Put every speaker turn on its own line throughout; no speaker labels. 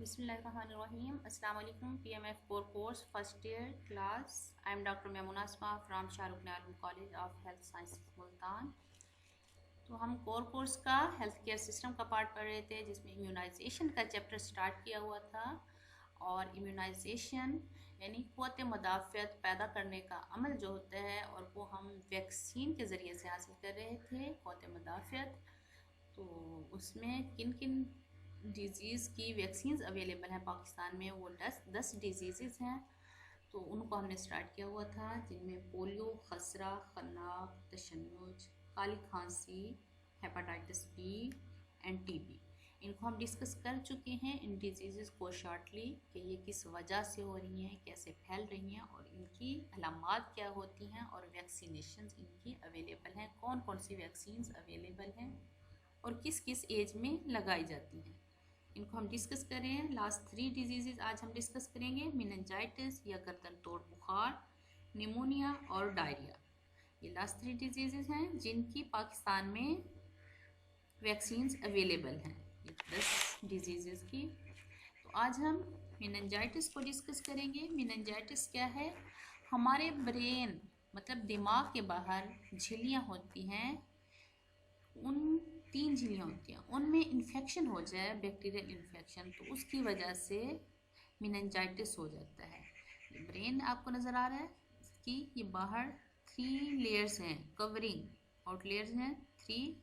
बिस्मिल्लाहिर्रहमानिर्रहीम। अस्सलाम वालेकुम। PMF core course first year class. I am doctor Memuna Asma from Shahrukh Nayram college of health sciences Multan. तो हम कोर कोर्स का हेल्थ केयर सिस्टम का पार्ट पढ़ रहे थे, जिसमें इम्यूनाइजेशन का चैप्टर स्टार्ट किया हुआ था। और इम्यूनाइजेशन यानी क़ुव्वत मुदाफ़ियत पैदा करने का अमल जो होता है, और वो हम वैक्सीन के ज़रिए से हासिल कर रहे थे क़ुव्वत मुदाफ़ियत। तो उसमें किन किन डिज़ीज़ की वैक्सीन्स अवेलेबल हैं पाकिस्तान में, वो 10 डिजीज़ हैं। तो उनको हमने स्टार्ट किया हुआ था, जिनमें पोलियो, खसरा, खन्नाक, तशन्नुज, काली खांसी, हेपेटाइटिस बी एंड टीबी। इनको हम डिस्कस कर चुके हैं, इन डिजीज़ को शॉर्टली, कि ये किस वजह से हो रही हैं, कैसे फैल रही हैं और इनकी अलामात क्या होती हैं, और वैक्सीनेशन इनकी अवेलेबल हैं, कौन कौन सी वैक्सीन्स अवेलेबल हैं और किस किस एज में लगाई जाती हैं। इनको हम डिस्कस कर रहे हैं। लास्ट 3 डिजीज़ आज हम डिस्कस करेंगे: मेनिंजाइटिस या गर्दन तोड़ बुखार, निमोनिया और डायरिया। ये लास्ट 3 डिजीज़ हैं जिनकी पाकिस्तान में वैक्सीन्स अवेलेबल हैं, ये 10 डिजीज़ की। तो आज हम मेनिंजाइटिस को डिस्कस करेंगे। मेनिंजाइटिस क्या है? हमारे ब्रेन मतलब दिमाग के बाहर झिल्लियाँ होती हैं, उन 3 झिल्लियाँ होती हैं, उनमें इन्फेक्शन हो जाए, बैक्टीरियल इन्फेक्शन, तो उसकी वजह से मेनिंजाइटिस हो जाता है। ये ब्रेन आपको नज़र आ रहा है कि ये बाहर 3 लेयर्स हैं, कवरिंग आउट लेयर्स हैं 3: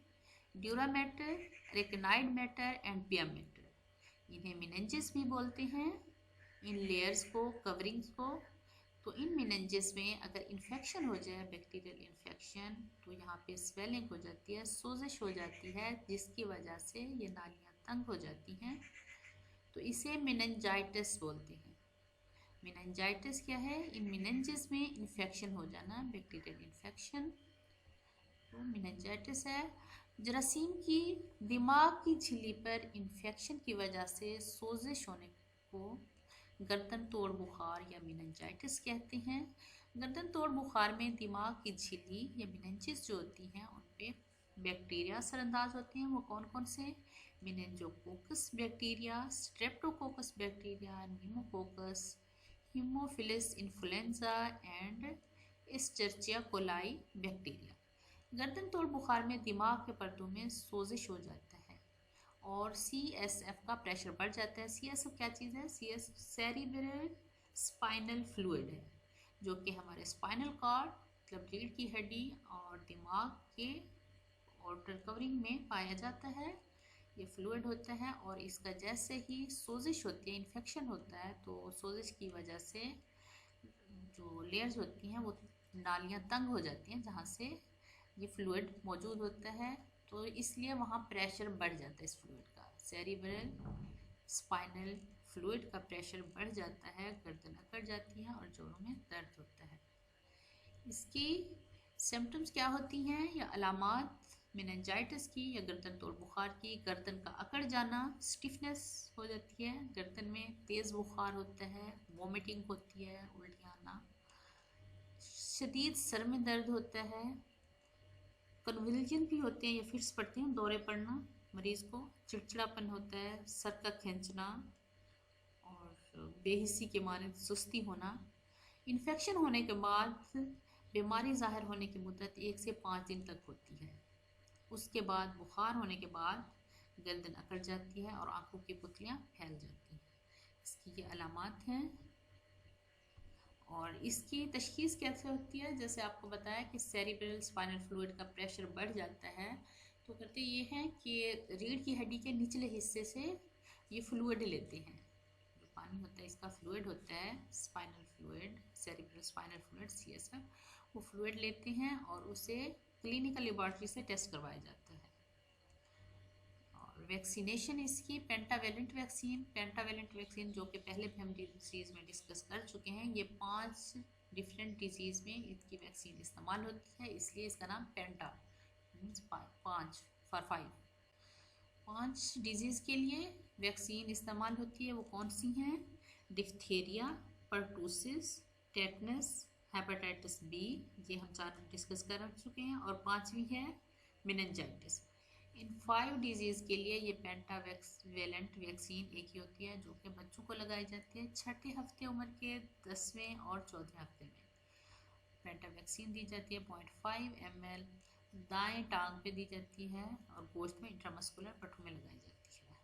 ड्यूरा मैटर, रेटिनाइड मैटर एंड पिया मैटर। इन्हें मेनिंजेस भी बोलते हैं, इन लेयर्स को, कवरिंग्स को। तो इन मेनिंजेस में अगर इन्फेक्शन हो जाए, बैक्टीरियल इन्फेक्शन, तो यहाँ पे स्वेलिंग हो जाती है, सोजिश हो जाती है, जिसकी वजह से ये नालियाँ तंग हो जाती हैं। तो इसे मेनिंजाइटिस बोलते हैं। मेनिंजाइटिस क्या है? इन मेनिंजेस में इन्फेक्शन हो जाना, बैक्टीरियल इन्फेक्शन, तो मेनिंजाइटिस है। जरासीम की दिमाग की झिल्ली पर इन्फेक्शन की वजह से सोजिश होने को गर्दन तोड़ बुखार या मेनिंजाइटिस कहते हैं। गर्दन तोड़ बुखार में दिमाग की झिल्ली या मेनिंजेस जो होती हैं, उन पे बैक्टीरिया असरअंदाज होते हैं। वो कौन कौन से? Meningococcus bacteria, streptococcus bacteria, pneumococcus, Haemophilus influenzae and Escherichia coli bacteria. गर्दन तोड़ बुखार में दिमाग के पर्दों में सोजिश हो जाता है और CSF का प्रेशर बढ़ जाता है। CSF क्या चीज़ है? CSF सेरिब्रल स्पाइनल फ्लूइड है, जो कि हमारे स्पाइनल कॉर्ड मतलब रीढ़ की हड्डी और दिमाग के आउटर कवरिंग में पाया जाता है। ये फ्लूइड होता है, और इसका जैसे ही सोजिश होती है, इन्फेक्शन होता है, तो सोजिश की वजह से जो लेयर्स होती हैं, वो नालियाँ तंग हो जाती हैं, जहाँ से ये फ्लूइड मौजूद होता है। तो इसलिए वहाँ प्रेशर बढ़ जाता है इस फ्लूइड का, सेरिब्रल स्पाइनल फ्लूइड का प्रेशर बढ़ जाता है, गर्दन अकड़ जाती है और जोड़ों में दर्द होता है। इसकी सिम्टम्स क्या होती हैं या अलामात मेनिंजाइटिस की या गर्दन तोड़ बुखार की? गर्दन का अकड़ जाना, स्टिफनेस हो जाती है, गर्दन में तेज़ बुखार होता है, वॉमिटिंग होती है, उल्टियाँ आना, शदीद सर में दर्द होता है, कन्वल्जन भी होते हैं या फिट्स पड़ते हैं, दौरे पड़ना, मरीज़ को चिड़चिड़ापन होता है, सर का खींचना और बेहिस्सी के मारे सुस्ती होना। इन्फेक्शन होने के बाद बीमारी ज़ाहिर होने की मुद्दत 1 से 5 दिन तक होती है। उसके बाद बुखार होने के बाद गर्दन अकड़ जाती है और आंखों की पुतलियाँ फैल जाती हैं। इसकी ये अलामात हैं। और इसकी तशख़ीस कैसे होती है? जैसे आपको बताया कि सेरिब्रल स्पाइनल फ्लूइड का प्रेशर बढ़ जाता है, तो करते ये हैं कि रीढ़ की हड्डी के निचले हिस्से से ये फ्लूइड लेते हैं, जो पानी होता है इसका फ्लूइड होता है, spinal fluid, cerebral spinal fluid CSF, वो फ्लूइड लेते हैं और उसे क्लिनिकल लेबॉर्ट्री से टेस्ट करवाया जाता है। और वैक्सीनेशन इसकी पेंटावेलेंट वैक्सीन, जो कि पहले भी हम डिजीज़ में डिस्कस कर चुके हैं, ये 5 डिफरेंट डिजीज़ में इसकी वैक्सीन इस्तेमाल होती है, इसलिए इसका नाम पेंटा मीन्स 5 फॉर 5 डिजीज़ के लिए वैक्सीन इस्तेमाल होती है। वो कौन सी हैं? Diphtheria, pertussis, tetanus, hepatitis B, ये हम 4 डिस्कस कर चुके हैं, और 5वीं है मेनिंजाइटिस। इन 5 डिजीज़ के लिए ये पेंटावेलेंट वैक्सीन एक ही होती है, जो कि बच्चों को लगाई जाती है छठे हफ्ते उम्र के 10वें और 14वें हफ्ते में। पेंटा वैक्सीन दी जाती है 0.5 ml दाएं टांग पे दी जाती है और गोश्त में इंट्रामस्कुलर पट्टों में लगाई जाती है।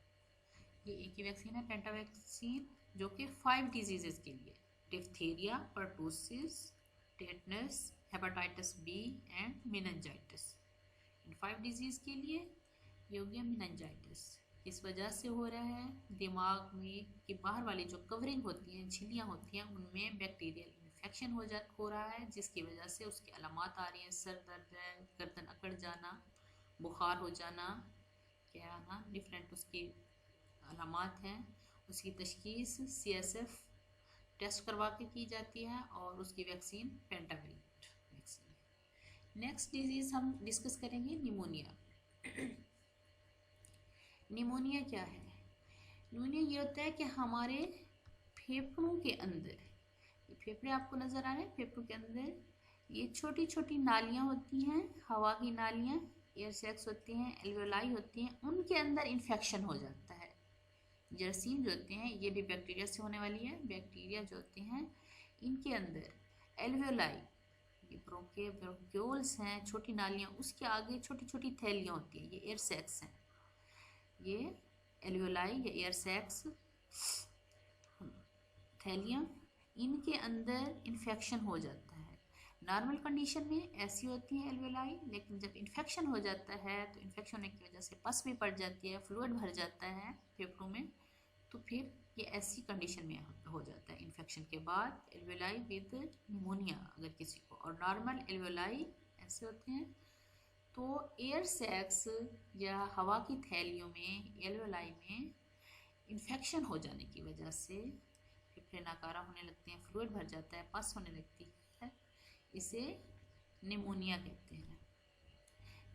ये एक ही वैक्सीन है पेंटा वैक्सीन, जो कि 5 डिजीजेस के लिए, diphtheria, pertussis, tetanus, hepatitis B and meningitis. इन 5 डिजीज के लिए ये हो गया मेनिंजाइटिस। इस वजह से हो रहा है, दिमाग में की बाहर वाली जो कवरिंग होती है, झिल्लियाँ होती हैं, उनमें बैक्टीरियल इन्फेक्शन हो रहा है, जिसकी वजह से उसकी अलामात आ रही हैं, सर दर्द है, गर्दन अकड़ जाना, बुखार हो जाना, क्या आना, डिफरेंट उसकी अलामात हैं। उसकी तशखीस CSF टेस्ट करवा के की जाती है और उसकी vaccine pentavalent vaccine. Next disease हम डिस्कस करेंगे निमोनिया। निमोनिया क्या है? निमोनिया ये होता है कि हमारे फेफड़ों के अंदर, ये फेफड़े आपको नज़र आ रहे हैं, फेफड़ों के अंदर ये छोटी छोटी नालियाँ होती हैं, हवा की नालियाँ, एयर सैक्स होती हैं, एल्वेलाई होती हैं, उनके अंदर इन्फेक्शन हो जाता है। जरासीम जो होते हैं, ये भी बैक्टीरिया से होने वाली है। बैक्टीरिया जो होते हैं, इनके अंदर एल्वेलाई, ये ब्रोंक्यूल्स हैं, छोटी नालियाँ, उसके आगे छोटी छोटी थैलियाँ होती हैं, ये एयर सैक्स हैं। ये एल्वेलाई या एयर सैक्स थैलियाँ, इनके अंदर इन्फेक्शन हो जाता है। नॉर्मल कंडीशन में ऐसी होती है एल्वेलाई, लेकिन जब इन्फेक्शन हो जाता है तो इन्फेक्शन होने की वजह से पस भी पड़ जाती है, फ्लूइड भर जाता है फेफड़ों में, तो फिर ये ऐसी कंडीशन में हो जाता है इन्फेक्शन के बाद एल्वेलाई विद निमोनिया अगर किसी को। और नॉर्मल एल्वेलाई ऐसे होते हैं। तो एयर सैक्स या हवा की थैलियों में, एल्वेलाई में इन्फेक्शन हो जाने की वजह से फेफड़े नाकारा होने लगते हैं, फ्लूइड भर जाता है, पस होने लगती है, इसे निमोनिया कहते हैं।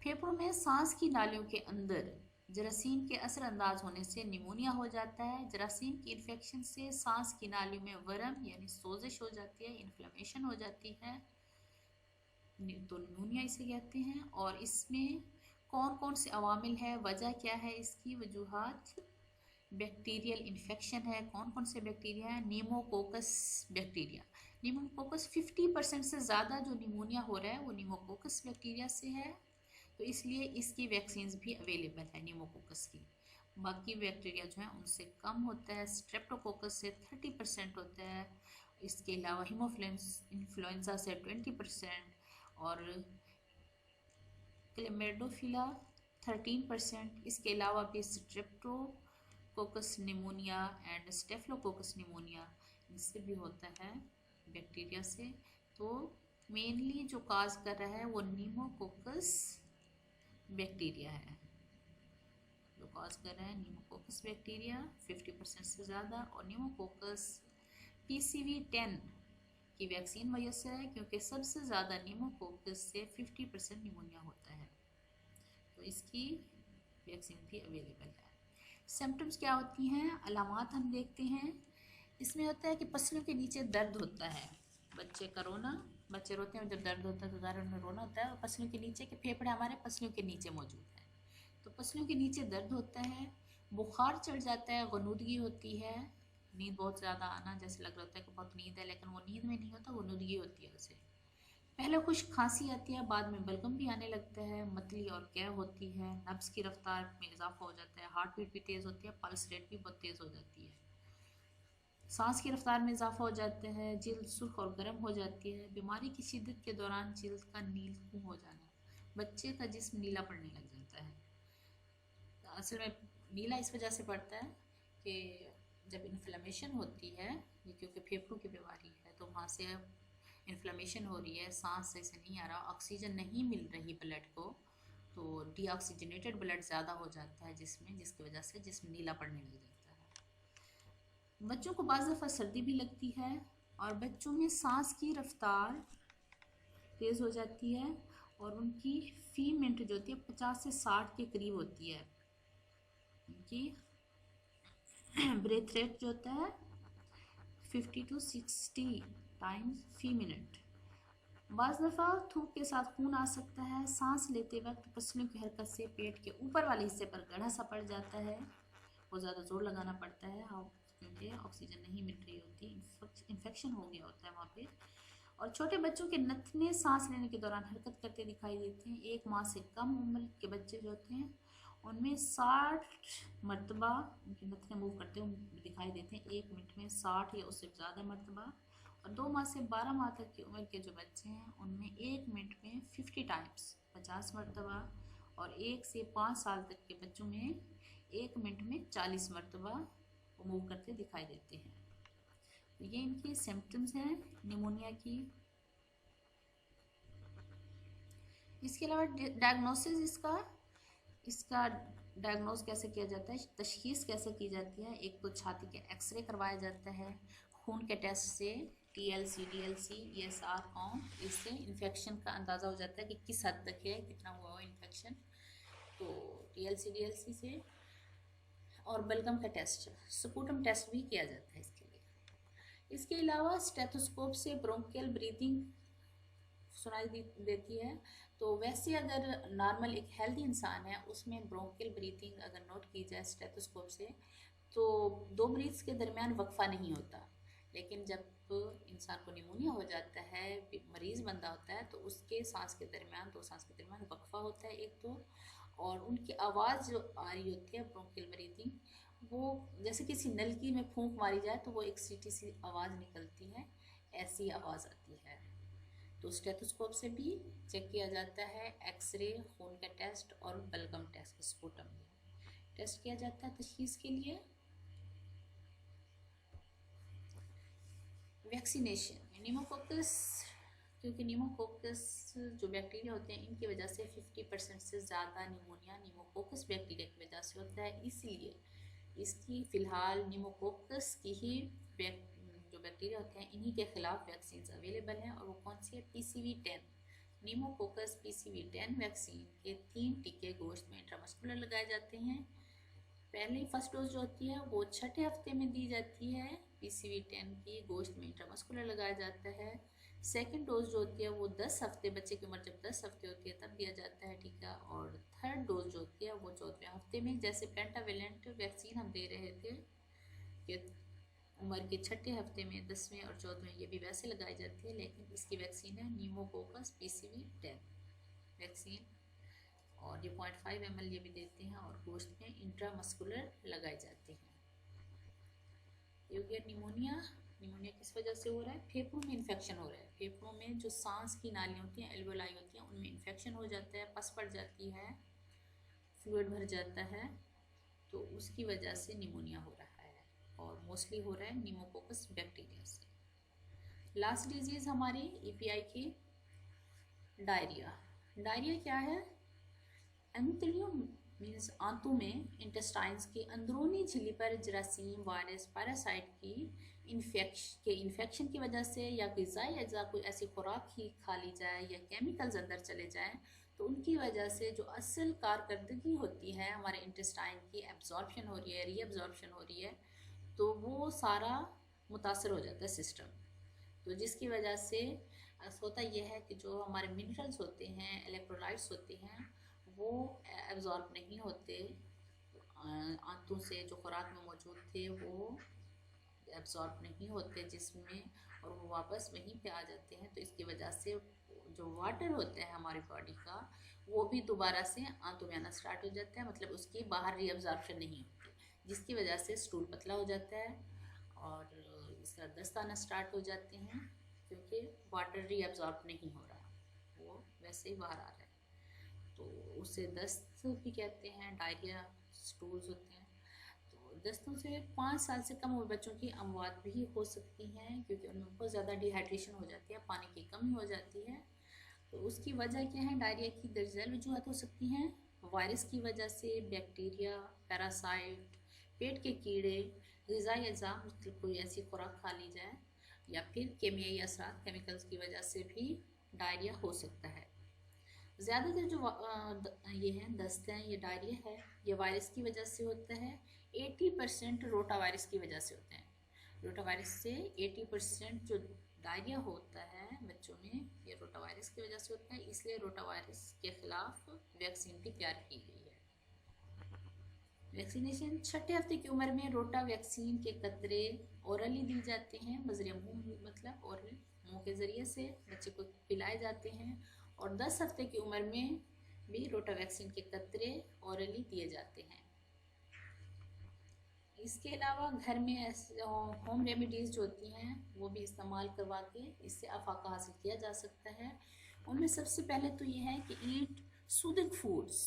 फेफड़ों में सांस की नालियों के अंदर जरासीम के असरअंदाज होने से निमोनिया हो जाता है। जरासीम की इन्फेक्शन से सांस की नालियों में वर्म यानी सोजिश हो जाती है, इन्फ्लेमेशन हो जाती है, तो निमोनिया इसे कहते हैं। और इसमें कौन कौन से अवामिल है, वजह क्या है, इसकी वजूहात बैक्टीरियल इन्फेक्शन है। कौन कौन से बैक्टीरिया है? नीमोकोकस बैक्टीरिया। नीमोकोकस 50% से ज़्यादा जो निमोनिया हो रहा है वो नीमोकोकस बैक्टीरिया से है, तो इसलिए इसकी वैक्सीन्स भी अवेलेबल है नीमोकोकस की। बाकी बैक्टीरिया जो है उनसे कम होता है, स्ट्रेप्टोकोकस से 30% होता है, इसके अलावा इन्फ्लुएंजा से 20% और क्लेमेडोफिला 13%। इसके अलावा भी Streptococcus pneumonia and staphylococcus pneumonia, इससे भी होता है बैक्टीरिया से। तो मेनली जो काज कर रहा है वो नीमोकोकस बैक्टीरिया है, जो कॉज कर रहा है नीमोकोकस बैक्टीरिया 50% से ज़्यादा। और नीमोकोकस PCV10 की वैक्सीन मैसर है, क्योंकि सबसे ज़्यादा नीमोकोकस से 50% निमोनिया होता है, तो इसकी वैक्सीन भी अवेलेबल है। सिम्टम्स क्या होती हैं, अलामात हम देखते हैं। इसमें होता है कि पसलियों के नीचे दर्द होता है, बच्चे का रोना, बच्चे रोते हैं जब दर्द होता है तो उदाहरण में रोना होता है, और पसलियों के नीचे के फेफड़े हमारे पसलियों के नीचे मौजूद हैं, तो पसलियों के नीचे दर्द होता है, बुखार चढ़ जाता है, गनूदगी होती है, नींद बहुत ज़्यादा आना, जैसे लग रहा होता है कि बहुत नींद है, लेकिन वो नींद में नहीं होता, गनूदगी होती है उसे। पहले खुश्क खांसी आती है, बाद में बलगम भी आने लगता है, मतली और कै होती है, नब्ज़ की रफ्तार में इजाफा हो जाता है, हार्ट बीट भी तेज़ होती है, पल्स रेट भी बहुत तेज़ हो जाती है, सांस की रफ्तार में इजाफा हो जाता है, जिल्द सुर्ख और गर्म हो जाती है, बीमारी की शिद्दत के दौरान जिल्द का नीलकुं हो जाना, बच्चे का जिस्म नीला पड़ने लग जाता है। असल में नीला इस वजह से पड़ता है कि जब इन्फ्लेमेशन होती है, ये क्योंकि फेफड़ों की बीमारी है, तो वहाँ से इन्फ्लेमेशन हो रही है, सांस सही से नहीं आ रहा, ऑक्सीजन नहीं मिल रही ब्लड को, तो डीऑक्सीजनेटेड ब्लड ज़्यादा हो जाता है जिसमें, जिसकी वजह से जिस्म नीला पड़ने लग जाता है। बच्चों को बाज़ दफ़ा सर्दी भी लगती है, और बच्चों में सांस की रफ्तार तेज़ हो जाती है, और उनकी फी मिनट जो होती है 50 से 60 के करीब होती है, उनकी ब्रेथ रेट जो होता है 50 to 60 टाइम्स फी मिनट। बाज़ दफ़ा थूक के साथ खून आ सकता है। सांस लेते वक्त पसलियों की हरकत से पेट के ऊपर वाले हिस्से पर गड्ढा सा पड़ जाता है। बहुत ज़्यादा जोर लगाना पड़ता है क्योंकि ऑक्सीजन नहीं मिल रही होती, इन्फेक्शन हो गया होता है वहाँ पे। और छोटे बच्चों के नथने सांस लेने के दौरान हरकत करते दिखाई देते हैं। 1 माह से कम उम्र के बच्चे जो होते हैं उनमें 60 मरतबा उनके नथने मूव करते हुए दिखाई देते हैं, 1 मिनट में 60 या उससे ज़्यादा मरतबा। और 2 माह से 12 माह तक की उम्र के जो बच्चे हैं उनमें 1 मिनट में 50 टाइम्स 50 मरतबा। और 1 से 5 साल तक के बच्चों में 1 मिनट में 40 मरतबा वो मूव करते दिखाई देते हैं। ये इनकी सिम्टम्स हैं निमोनिया की। इसके अलावा डायग्नोसिस इसका डायग्नोस कैसे किया जाता है, तशखीस कैसे की जाती है। एक तो छाती के एक्सरे करवाया जाता है खून के टेस्ट से, TLC, DLC, ESR काउंट। इससे इन्फेक्शन का अंदाज़ा हो जाता है कि किस हद तक है, कितना हुआ हो इन्फेक्शन। तो TLC, DLC से। और बलगम का टेस्ट, स्पूटम टेस्ट भी किया जाता है इसके लिए। इसके अलावा स्टेथोस्कोप से ब्रोंकियल ब्रीथिंग सुनाई देती है। तो वैसे अगर नॉर्मल एक हेल्दी इंसान है उसमें ब्रोंकियल ब्रीथिंग अगर नोट की जाए स्टेथोस्कोप से तो 2 ब्रीथ्स के दरमियान वक्फा नहीं होता। लेकिन जब इंसान को निमोनिया हो जाता है, मरीज़ बंदा होता है, तो उसके सांस के दरमियान 2 सांस के दरमियान वक्फा होता है एक तो। और उनकी आवाज़ जो आ रही होती है ब्रोंकियल ब्रीथिंग, वो जैसे किसी नलकी में फूंक मारी जाए तो वो एक सीटी सी आवाज़ निकलती है, ऐसी आवाज़ आती है। तो स्टेथोस्कोप से भी चेक किया जाता है, एक्सरे, खून का टेस्ट और बलगम टेस्ट, स्पूटम टेस्ट किया जाता है तशखीस के लिए। वैक्सीनेशन, न्यूमोकोकस, क्योंकि न्यूमोकोकस जो बैक्टीरिया होते हैं इनकी वजह से 50% से ज़्यादा निमोनिया न्यूमोकोकस बैक्टीरिया की वजह से होता है। इसलिए इसकी फ़िलहाल न्यूमोकोकस की ही जो बैक्टीरिया होते हैं इन्हीं के खिलाफ वैक्सीन अवेलेबल हैं। और वो कौन सी है, PCV10, न्यूमोकोकस PCV10 वैक्सीन के 3 टीके गोश्त में इंट्रामस्कुलर लगाए जाते हैं। पहले फर्स्ट डोज जो होती है वो 6ठे हफ्ते में दी जाती है, PCV10 की गोश्त में इंट्रामस्कुलर लगाया जाता है। सेकंड डोज जो होती है वो 10 हफ्ते, बच्चे की उम्र जब 10 हफ्ते होती है तब दिया जाता है टीका। और थर्ड डोज जो होती है वो 14वें हफ्ते में, जैसे पेंटावेलेंट वैक्सीन हम दे रहे थे कि उम्र के 6ठे हफ्ते में, 10वें और 14वें, ये भी वैसे लगाई जाती है। लेकिन इसकी वैक्सीन है न्यूमोकोकस PCV10 वैक्सीन। और ये 0.5 ml ये भी देते हैं और गोश्त में इंट्रामस्कुलर लगाए जाते हैं। ये हो गया निमोनिया। निमोनिया किस वजह से हो रहा है, फेफड़ों में इन्फेक्शन हो रहा है। फेफड़ों में जो सांस की नालियाँ होती हैं, एल्वेलाई होती हैं, उनमें इन्फेक्शन हो जाता है, पस पड़ जाती है, फ्लूइड भर जाता है, तो उसकी वजह से निमोनिया हो रहा है। और मोस्टली हो रहा है न्यूमोकोकस बैक्टीरिया से। लास्ट डिजीज़ हमारी EPI की डायरिया। डायरिया क्या है, एंथलियो मीन्स आंतों में इंटेस्टाइन्स की अंदरूनी झिल्ली पर जरासीम, वायरस, पैरासाइट की इन्फेक्शन की वजह से, या ग़िज़ाई अज्जा कोई ऐसी खुराक ही खा ली जाए या केमिकल्स अंदर चले जाएं, तो उनकी वजह से जो असल कारकर्दगी होती है हमारे इंटेस्टाइन की, एब्जॉर्प्शन हो रही है, रीअब्जॉर्प्शन हो रही है, तो वो सारा मुतासर हो जाता है सिस्टम। तो जिसकी वजह से होता यह है कि जो हमारे मिनरल्स होते हैं, इलेक्ट्रोलाइट्स होते हैं, वो एब्जॉर्ब नहीं होते आंतों से, जो खुराक में मौजूद थे वो एब्जॉर्ब नहीं होते जिसमें, और वो वापस वहीं पे आ जाते हैं। तो इसकी वजह से जो वाटर होता है हमारी बॉडी का, वो भी दोबारा से आंतों में आना स्टार्ट हो जाता है, मतलब उसकी बाहर रीअब्जॉर्प्शन नहीं होती, जिसकी वजह से स्टूल पतला हो जाता है और इस तरह दस्त आना स्टार्ट हो जाते हैं, क्योंकि वाटर रीअब्जॉर्ब नहीं हो रहा, वो वैसे ही बाहर आ रहा है। तो उसे दस्त भी कहते हैं, डायरिया स्टूल्स होते हैं। तो दस्तों से 5 साल से कम उम्र बच्चों की अमवात भी हो सकती हैं, क्योंकि उनमें बहुत ज़्यादा डिहाइड्रेशन हो जाती है, पानी की कमी हो जाती है। तो उसकी वजह क्या है, डायरिया की दर्जन वजूहत हो सकती हैं। वायरस की वजह से, बैक्टीरिया, पैरासाइट, पेट के कीड़े, ग़िज़ाई अज़ा, मतलब कोई ऐसी खुराक खा ली जाए, या फिर केमियाई असरात, केमिकल्स की वजह से भी डायरिया हो सकता है। ज़्यादातर जो ये हैं दस्त हैं, ये डायरिया है, ये वायरस की वजह से होता है। 80% रोटा वायरस की वजह से होते हैं। रोटा वायरस से 80% जो डायरिया होता है बच्चों में, ये रोटावायरस की वजह से होता है, इसलिए रोटावायरस के खिलाफ वैक्सीन भी तैयार की गई है। वैक्सीनेशन 6ठे हफ्ते की उम्र में रोटा वैक्सीन के कतरे ओरली दी जाते हैं, बजरे मुंह, मतलब ओरल मुंह के ज़रिए से बच्चे को पिलाए जाते हैं। और 10 हफ्ते की उम्र में भी रोटा वैक्सीन के कतरे ओरली दिए जाते हैं। इसके अलावा घर में होम रेमेडीज़ जो होती हैं वो भी इस्तेमाल करवा के इससे अफाका हासिल किया जा सकता है। उनमें सबसे पहले तो ये है कि eat soothing foods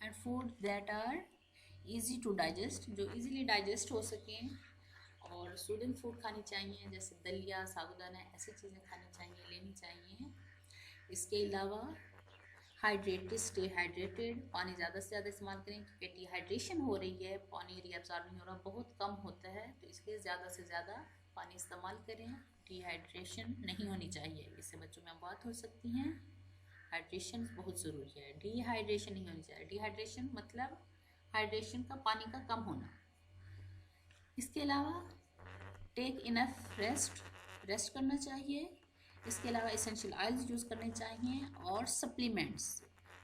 and food that are easy to digest, जो इजीली डाइजेस्ट हो सकें, और सूदिंग फूड खानी चाहिए, जैसे दलिया, साबुदाना, ऐसी चीज़ें खानी चाहिए, लेनी चाहिए। इसके अलावा हाइड्रेटेड, स्टे हाइड्रेटेड, पानी ज़्यादा से ज़्यादा इस्तेमाल करें क्योंकि डिहाइड्रेशन हो रही है, पानी रीअब्सॉर्ब नहीं हो रहा, बहुत कम होता है, तो इसलिए ज़्यादा से ज़्यादा पानी इस्तेमाल करें। डिहाइड्रेशन नहीं होनी चाहिए, इससे बच्चों में बात हो सकती हैं। हाइड्रेशन बहुत ज़रूरी है, डिहाइड्रेशन नहीं होनी चाहिए। डिहाइड्रेशन मतलब हाइड्रेशन का, पानी का कम होना। इसके अलावा टेक इनफ रेस्ट करना चाहिए। इसके अलावा एसेंशियल ऑयल्स यूज़ करने चाहिए, और सप्लीमेंट्स,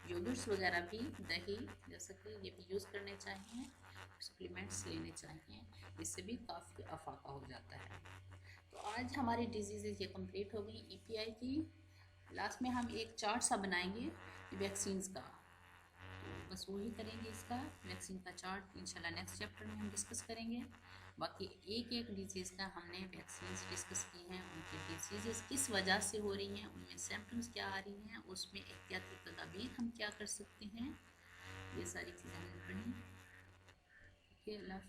योगर्ट्स वगैरह भी, दही जैसा कि ये भी यूज़ करने चाहिए, सप्लीमेंट्स लेने चाहिए, इससे भी काफ़ी अफाका हो जाता है। तो आज हमारी डिजीज़ ये कंप्लीट हो गई EPI की। लास्ट में हम एक चार्ट सा बनाएंगे वैक्सीन्स का, तो बस वही करेंगे, इसका वैक्सीन का चार्ट इंशाल्लाह नेक्स्ट चैप्टर में हम डिस्कस करेंगे। बाकी एक एक डिजीज़ का हमने वैक्सीन डिस्कस की हैं, उनकी डिजीज़ किस वजह से हो रही हैं, उनमें सिम्टम्स क्या आ रही हैं, उसमें एहतियाती तदाबीर हम क्या कर सकते हैं, ये सारी चीज़ें हमने पढ़ी। ओके, अल्लाह।